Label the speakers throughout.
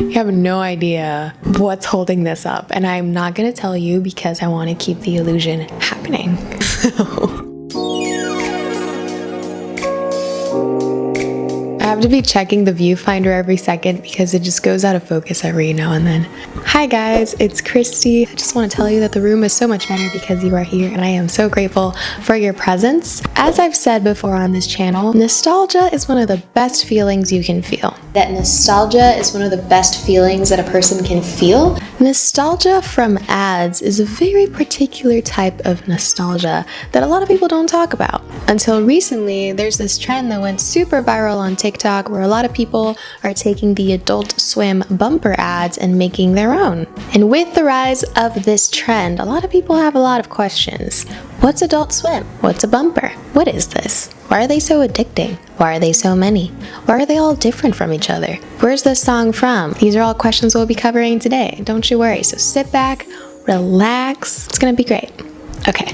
Speaker 1: You have no idea what's holding this up, and I'm not gonna tell you because I want to keep the illusion happening. I have to be checking the viewfinder every second because it just goes out of focus every now and then. Hi guys, it's Christy. I just want to tell you that the room is so much better because you are here, and I am so grateful for your presence. As I've said before on this channel, nostalgia is one of the best feelings you can feel. That nostalgia is one of the best feelings that a person can feel. Nostalgia from ads is a very particular type of nostalgia that a lot of people don't talk about. Until recently, there's this trend that went super viral on TikTok where a lot of people are taking the Adult Swim bumper ads and making their own. And with the rise of this trend, a lot of people have a lot of questions. What's Adult Swim? What's a bumper? What is this? Why are they so addicting? Why are they so many? Why are they all different from each other? Where's this song from? These are all questions we'll be covering today. Don't you worry. So sit back, relax. It's gonna be great. Okay.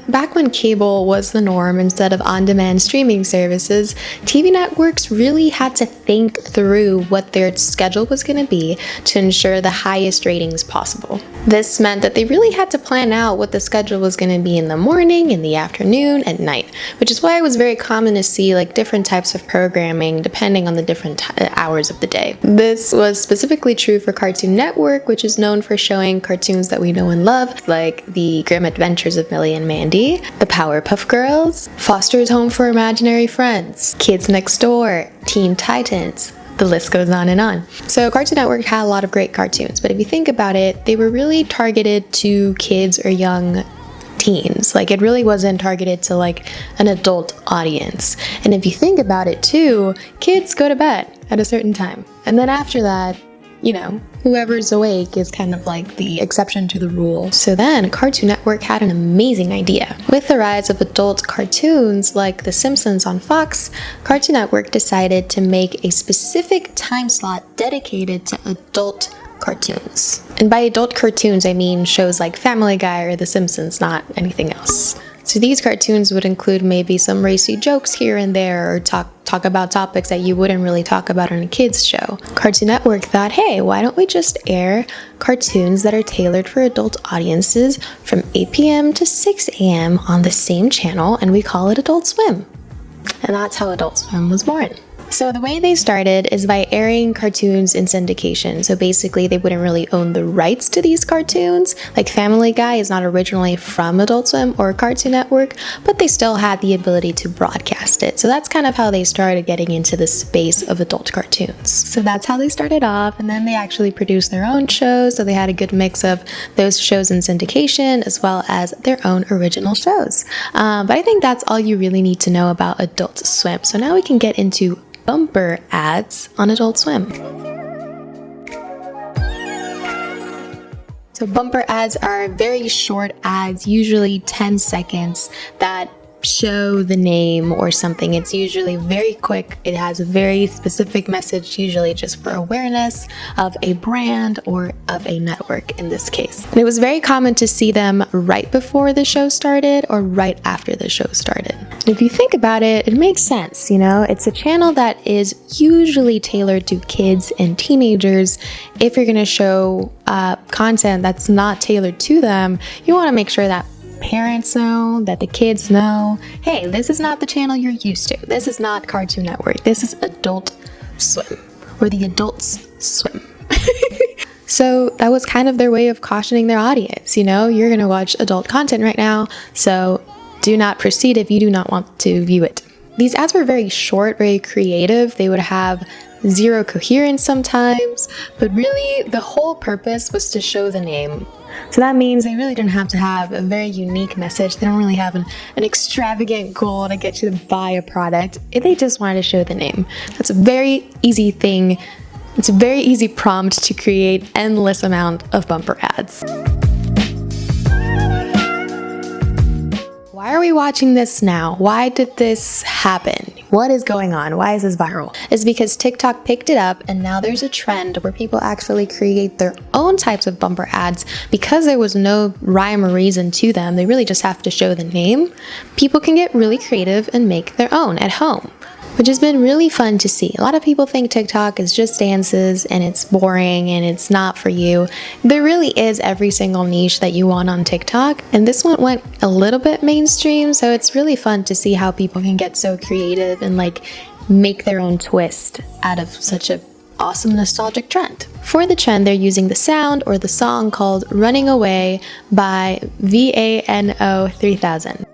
Speaker 1: Back when cable was the norm instead of on-demand streaming services, TV networks really had to think through what their schedule was going to be to ensure the highest ratings possible. This meant that they really had to plan out what the schedule was going to be in the morning, in the afternoon, at night, which is why it was very common to see like different types of programming depending on the different hours of the day. This was specifically true for Cartoon Network, which is known for showing cartoons that we know and love, like The Grim Adventures of Millie and Mandy, The Powerpuff Girls, Foster's Home for Imaginary Friends, Kids Next Door, Teen Titans. The list goes on and on. So Cartoon Network had a lot of great cartoons, but if you think about it, they were really targeted to kids or young teens. Like, it really wasn't targeted to like an adult audience. And if you think about it too, kids go to bed at a certain time. And then after that, you know, whoever's awake is kind of like the exception to the rule. So then Cartoon Network had an amazing idea. With the rise of adult cartoons like The Simpsons on Fox, Cartoon Network decided to make a specific time slot dedicated to adult cartoons. And by adult cartoons, I mean shows like Family Guy or The Simpsons, not anything else. So these cartoons would include maybe some racy jokes here and there, or talk about topics that you wouldn't really talk about on a kids show. Cartoon Network thought, hey, why don't we just air cartoons that are tailored for adult audiences from 8 p.m. to 6 a.m. on the same channel, and we call it Adult Swim. And that's how Adult Swim was born. So the way they started is by airing cartoons in syndication. So basically they wouldn't really own the rights to these cartoons. Like Family Guy is not originally from Adult Swim or Cartoon Network, but they still had the ability to broadcast it. So that's kind of how they started getting into the space of adult cartoons. So that's how they started off, and then they actually produced their own shows. So they had a good mix of those shows in syndication as well as their own original shows. But I think that's all you really need to know about Adult Swim. So now we can get into bumper ads on Adult Swim. So bumper ads are very short ads, usually 10 seconds, that show the name or something. It's usually very quick. It has a very specific message, usually just for awareness of a brand or of a network in this case. And it was very common to see them right before the show started or right after the show started. And if you think about it, it makes sense, you know? It's a channel that is usually tailored to kids and teenagers. If you're gonna show content that's not tailored to them, you wanna make sure that parents know, that the kids know, hey, this is not the channel you're used to. This is not Cartoon Network. This is Adult Swim, or the Adults Swim. So that was kind of their way of cautioning their audience. You know, you're gonna watch adult content right now, so do not proceed if you do not want to view it. These ads were very short, very creative. They would have zero coherence sometimes, but really the whole purpose was to show the name. So that means they really didn't have to have a very unique message. They don't really have an extravagant goal to get you to buy a product. They just wanted to show the name. That's a very easy thing. It's a very easy prompt to create endless amount of bumper ads. Why are we watching this now? Why did this happen? what is going on? Why is this viral? It's because TikTok picked it up and now there's a trend where people actually create their own types of bumper ads because there was no rhyme or reason to them. They really just have to show the name. People can get really creative and make their own at home, which has been really fun to see. A lot of people think TikTok is just dances and it's boring and it's not for you. There really is every single niche that you want on TikTok, and this one went a little bit mainstream, so it's really fun to see how people can get so creative and like make their own twist out of such a awesome nostalgic trend. For the trend, they're using the sound or the song called Running Away by VANO 3000.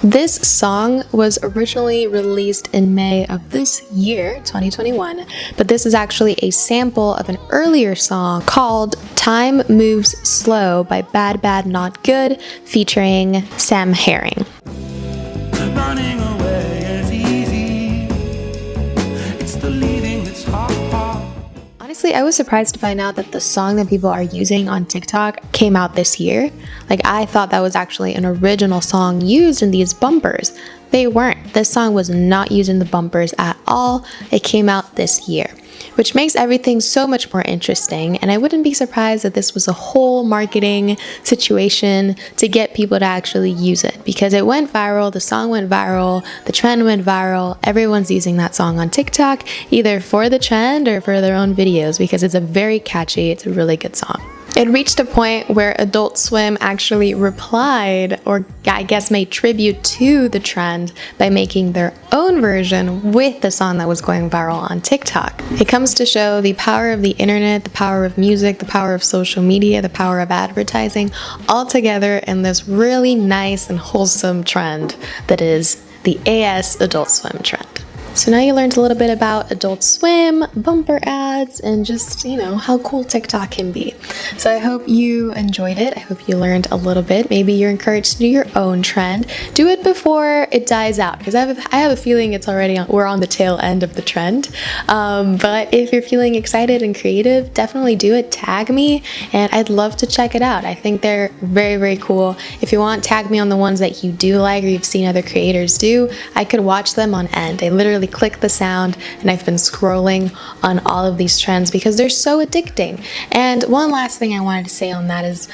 Speaker 1: This song was originally released in May of this year, 2021, but this is actually a sample of an earlier song called Time Moves Slow by Bad Bad Not Good featuring Sam Herring.
Speaker 2: Running away is easy. It's the leaving that's hard.
Speaker 1: Honestly, I was surprised to find out that the song that people are using on TikTok came out this year. Like, I thought that was actually an original song used in these bumpers. They weren't. This song was not used in the bumpers at all. It came out this year, which makes everything so much more interesting. And I wouldn't be surprised that this was a whole marketing situation to get people to actually use it, because it went viral, the song went viral, the trend went viral. Everyone's using that song on TikTok, either for the trend or for their own videos, because it's a very catchy, it's a really good song. It reached a point where Adult Swim actually replied, or I guess made tribute to the trend by making their own version with the song that was going viral on TikTok. It comes to show the power of the internet, the power of music, the power of social media, the power of advertising, all together in this really nice and wholesome trend that is the AS Adult Swim trend. So now you learned a little bit about Adult Swim, bumper ads, and just, how cool TikTok can be. So I hope you enjoyed it. I hope you learned a little bit. Maybe you're encouraged to do your own trend. Do it before it dies out, because I have a feeling we're on the tail end of the trend. But if you're feeling excited and creative, definitely do it. Tag me, and I'd love to check it out. I think they're very, very cool. If you want, tag me on the ones that you do like or you've seen other creators do. I could watch them on end. I literally click the sound, and I've been scrolling on all of these trends because they're so addicting. And one last thing I wanted to say on that is,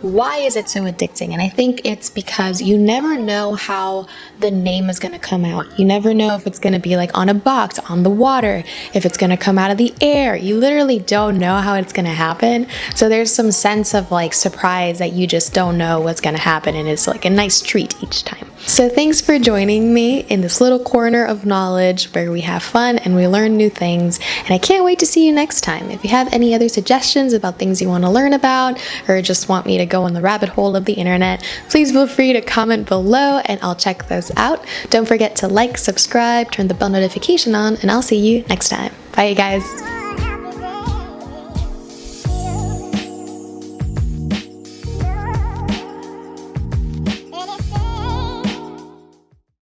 Speaker 1: why is it so addicting? And I think it's because you never know how the name is going to come out. You never know if it's going to be like on a box, on the water, if it's going to come out of the air. You literally don't know how it's going to happen. So there's some sense of like surprise that you just don't know what's going to happen, and it's like a nice treat each time. So thanks for joining me in this little corner of knowledge where we have fun and we learn new things, and I can't wait to see you next time. If you have any other suggestions about things you want to learn about, or just want me to go on the rabbit hole of the internet, please feel free to comment below and I'll check those out. Don't forget to like, subscribe, turn the bell notification on, and I'll see you next time. Bye, you guys.